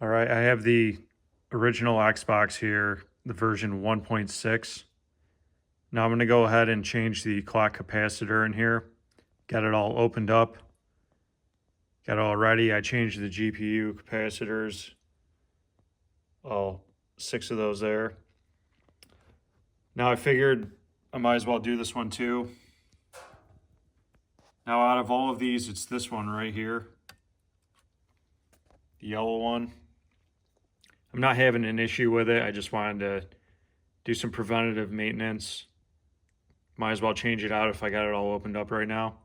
All right, I have the original Xbox here, the version 1.6. Now I'm going to go ahead and change the clock capacitor in here. Got it all opened up. Got it all ready. I changed the GPU capacitors. All 6 of those there. Now I figured I might as well do this one too. Now out of all of these, it's this one right here. The yellow one. I'm not having an issue with it. I just wanted to do some preventative maintenance. Might as well change it out if I got it all opened up right now.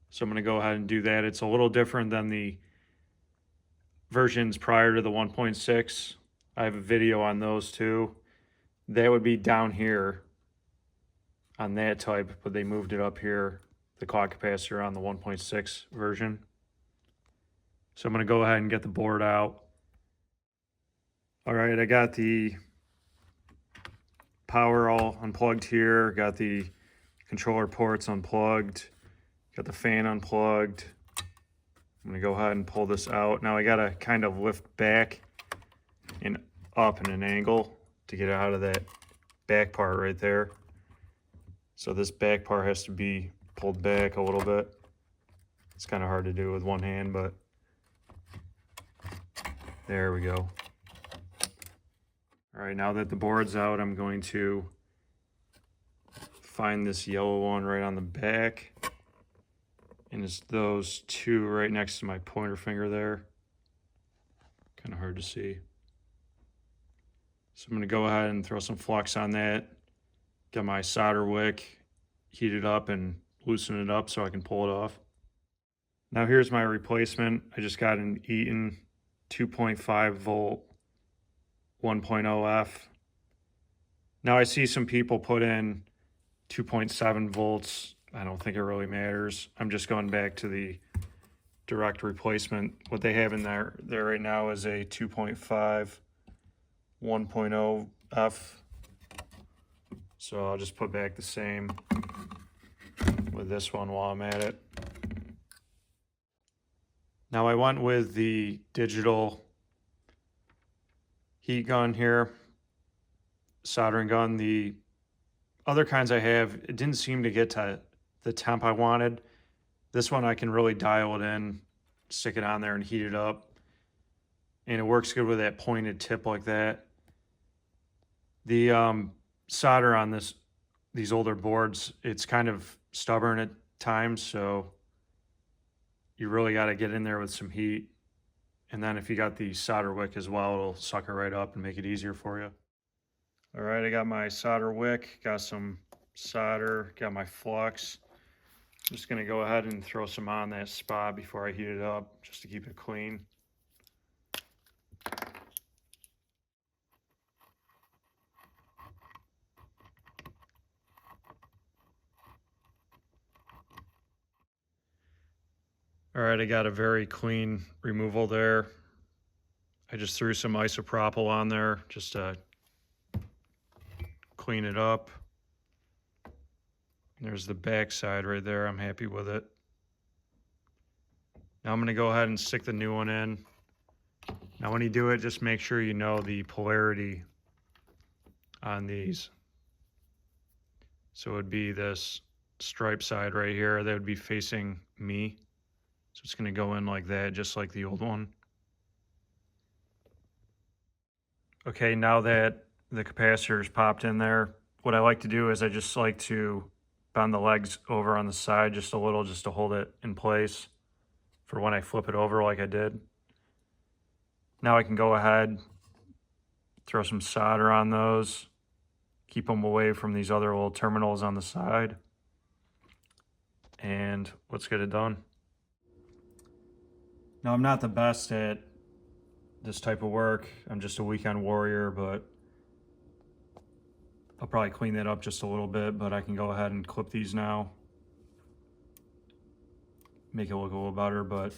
So I'm going to go ahead and do that. It's a little different than the versions prior to the 1.6. I have a video on those too. That would be down here on that type, but they moved it up here, the clock capacitor on the 1.6 version. So I'm going to go ahead and get the board out. All right, I got the power all unplugged here. Got the controller ports unplugged. Got the fan unplugged. I'm gonna go ahead and pull this out. Now I gotta kind of lift back and up in an angle to get out of that back part right there. So this back part has to be pulled back a little bit. It's kind of hard to do with one hand, but there we go. All right, now that the board's out, I'm going to find this yellow one right on the back. And it's those two right next to my pointer finger there. Kind of hard to see. So I'm going to go ahead and throw some flux on that. Get my solder wick, heat it up and loosen it up so I can pull it off. Now here's my replacement. I just got an Eaton 2.5 volt 1.0 F. Now I see some people put in 2.7 volts. I don't think it really matters. I'm just going back to the direct replacement. What they have in there right now is a 2.5 1.0 F. So I'll just put back the same with this one while I'm at it. Now I went with the digital heat gun here, soldering gun. The other kinds I have, it didn't seem to get to the temp I wanted. This one I can really dial it in, stick it on there and heat it up. And it works good with that pointed tip like that. The solder on these older boards, it's kind of stubborn at times, so you really got to get in there with some heat. And then if you got the solder wick as well, it'll suck it right up and make it easier for you. All right, I got my solder wick, got some solder, got my flux. I'm just gonna go ahead and throw some on that spot before I heat it up, just to keep it clean. All right, I got a very clean removal there. I just threw some isopropyl on there just to clean it up. There's the back side right there. I'm happy with it. Now I'm going to go ahead and stick the new one in. Now when you do it, just make sure you know the polarity on these. So it would be this stripe side right here. That would be facing me. So it's going to go in like that, just like the old one. Okay, now that the capacitor's popped in there, what I like to do is I just like to bend the legs over on the side just a little, just to hold it in place for when I flip it over like I did. Now I can go ahead, throw some solder on those, keep them away from these other little terminals on the side, and let's get it done. Now I'm not the best at this type of work. I'm just a weekend warrior, but I'll probably clean that up just a little bit, but I can go ahead and clip these now. Make it look a little better, but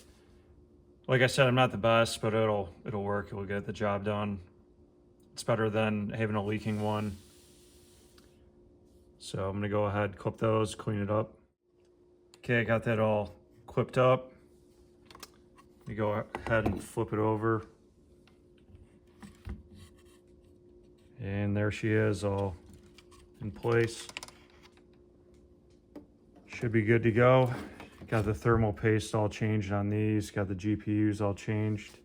like I said, I'm not the best, but it'll work. It'll get the job done. It's better than having a leaking one. So I'm gonna go ahead, clip those, clean it up. Okay, I got that all clipped up. You go ahead and flip it over. And there she is, all in place. Should be good to go. Got the thermal paste all changed on these. Got the GPUs all changed.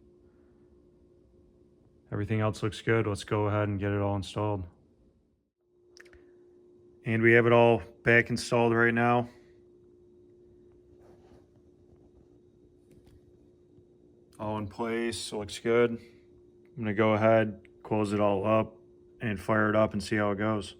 Everything else looks good. Let's go ahead and get it all installed. And we have it all back installed right now. All in place, looks good. I'm gonna go ahead, close it all up, and fire it up and see how it goes.